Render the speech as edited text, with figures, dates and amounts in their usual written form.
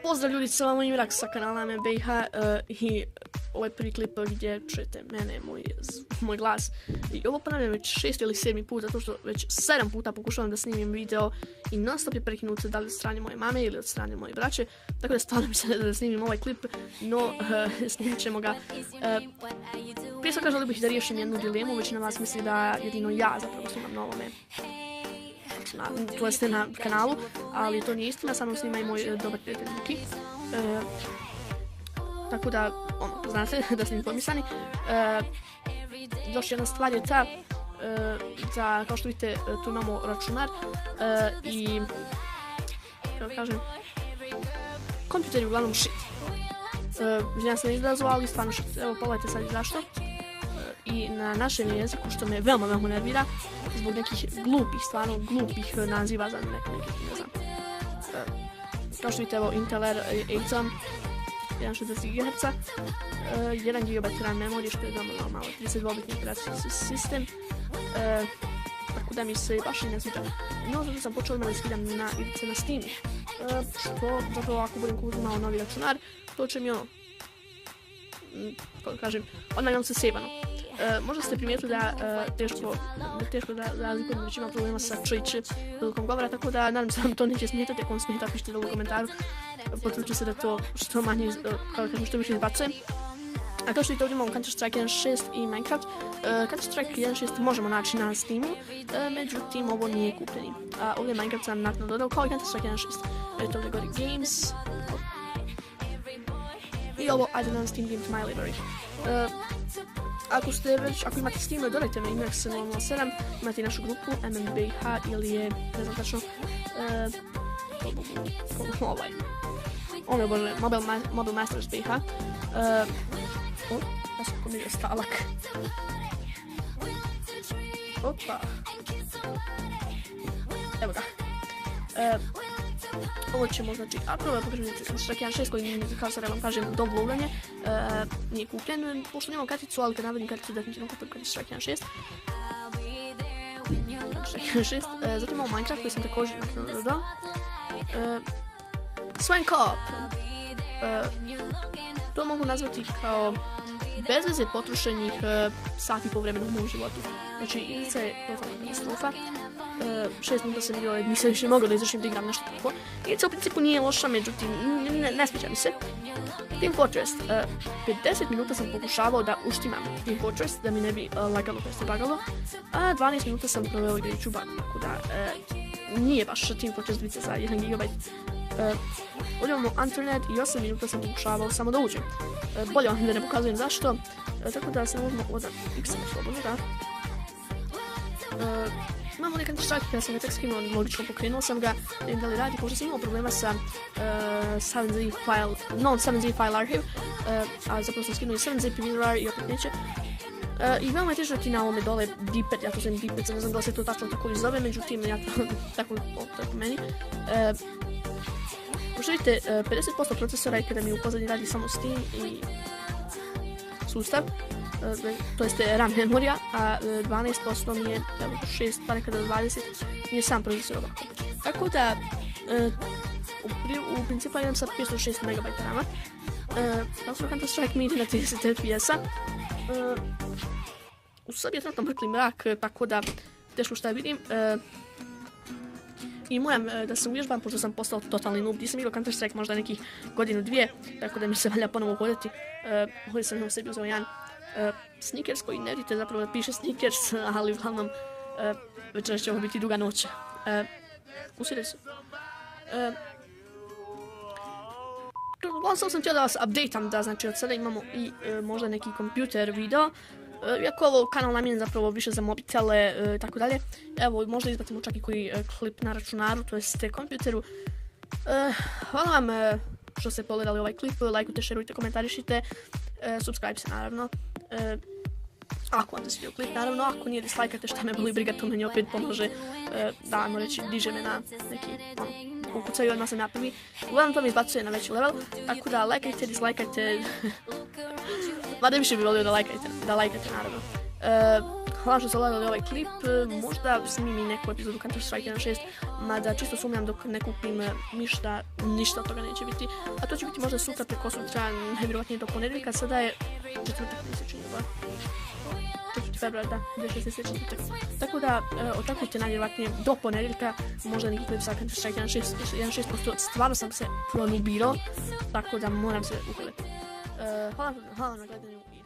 Pozdrav ljudi, sa vama Imrak sa kanala MBH i ovo je prvi klip gdje čujete mene, moj glas. I ovo ponavljam već 6. ili 7. put, zato što već 7 puta pokušavam da snimim video i non stop je prekinut da li od strane moje mame ili od strane moje braće. Tako da stvarno mi se ne da snimim ovaj klip, no snimit ćemo ga. Prije svega želio bih da riješim jednu dilemu, većina vas misli da jedino ja zapravo snimam na ovome. To jeste na kanalu, ali to nije istina, sa mnom snima i moj dobar prijatelj Luki. Tako da, znate da ste informisani. Još jedna stvar je ta, da kao što vidite tu imamo računar i, kako kažem, kompjuter je uglavnom shit. Izvinjam se na izrazu, ali stvarno shit. Evo, pogledajte sad i zašto. I na našem jeziku, što me veoma nervira, zbog nekih glupih, stvarno glupih naziva za neki, ne znam. Kao što vidite, evo, Intel Atom, 1.60 GHz, 1 GB RAM memorije, što je veoma malo, 32-bitni operacijski sistem, tako da mi se baš i ne sviđa. No, zato sam počela da skidam na idice na Steamu, što zapravo ako budem uzimao novi računar, to će mi kako kažem, odmah imam se sevano. Možda ste primijetili da teško da razlikujem, već imam problema sa čujići prilikom govora, tako da nadam se da vam to neće smetati. Ako vam smeta, pišite dole u komentaru, potručujem se da to što manje, što više izbacujem. A kao što vidite ovdje imamo Counter-Strike 1.6 i Minecraft. Counter-Strike 1.6 možemo naći na Steamu, međutim ovo nije kupljeni. Ovdje Minecraft sam nakon dodao kao i Counter-Strike 1.6. Vidite ovdje gori Games. I ovo I don't understand game to my library. Ako imate Steam, dodajte me Imrak707, imate i našu grupu MMBH ili je, ne znam tačno, Mobile Masters BH. Kako mi je stalak. Opa. Evo ga. Ovo ćemo, znači, prvo da pokažem Counter-Strike 1.6 koji, kao sad vam kažem, downloadanje, nije kupljen, pošto nemam karticu, ali kad navedim karticu definitivno kupim Counter-Strike 1.6. Counter-Strike 1.6, zatim imamo Minecraft koji sam također dodao. Swan Co-op, to mogu nazvati kao bez veze potrošenih sati po vremenu u mom životu. Znači, idica je totalna katastrofa. 6 minuta sam bio, nisam više mogla da izvršim da igram nešto tako. Idica u principu nije loša, međutim, ne sviđa mi se. Team Fortress, 50 minuta sam pokušavao da uštimam Team Fortress, da mi ne bi lagalo, to jeste bagalo. A 12 minuta sam proveo igrajući u bagu, tako da nije baš Team Fortress 2 za 1 GB. Ovdje imamo Internet i 8 minuta sam pokušavao samo da uđem. Bolje vam da ne pokazujem zašto, tako da sam uzmao od X slobodno, da. Imamo neka Counter-Strike kada sam ga tek skinuo, logično pokrenuo sam ga, da vidim da li radi, pošto sam imao problema sa 7Z file archive, a zapravo sam skinuo i 7Z PVR i opet neće. I veoma je težo ti na ovome dole D-pad, ja to zovem D-pad, ne znam da li se to tačno tako i zove, međutim ja to tako meni. Pošto vidite, 50% procesora je kada mi u pozadnji radi samo Steam i sustav, to jeste RAM memorija, a 12% mi je 6, pa nekada 20, mi je sam procesor ovako. Tako da, u principu imam sad 506 MB RAM-a, tako Counter-Strike mi ide na 30 FPS-a. U sobi je trenutno mrkli mrak, tako da teško šta vidim. I moram da se uvježbam, pošto sam postao totalni noob. Nisam igrao Counter-Strike možda nekih godinu, dvije, tako da mi se valja ponovo hodati. Ovdje sam u sebi uzeo jedan Snickers koji ne vidite zapravo da piše Snickers, ali uglavnom večeras će ovo biti duga noć. Usire se. Uglavnom sam htio da vas updateam, da znači od sada imamo i možda neki kompjuter video. Iako ovo kanal namijenjen zapravo više za mobitele i tako dalje. Evo, možda izbacimo čak i koji klip na računaru, to jeste kompjuteru. Hvala vam što ste pogledali ovaj klip, lajkujte, šerujte, komentarišite, subscribe se naravno. Ako vam se svidio klip, naravno, ako nije dislajkate, šta me boli briga, to meni opet pomože da, ajmo reći, diže me na neki, ukucaju, odmah sam ja prvi. Uglavnom to mi izbacuje na veći level, tako da lajkajte, dislajkajte, mada više bi volio da lajkate naravno. Hvala što ste gledali ovaj klip, možda snimim i neku epizodu Counter-Strike 1.6 mada čisto sumnjam dok ne kupim ništa od toga neće biti, a to će biti možda sutra, preko sutra, najvjerojatnije do ponedjeljka, sada je četvrtak, mi se čini, 4. februar, da, 2016. četvrtak. Tako da, očekujte najvjerojatnije do ponedjeljka, možda neki klip sa Counter-Strike 1.6%, stvarno sam se pronubirao, tako da moram se uhvaliti. Hvala na gledanju.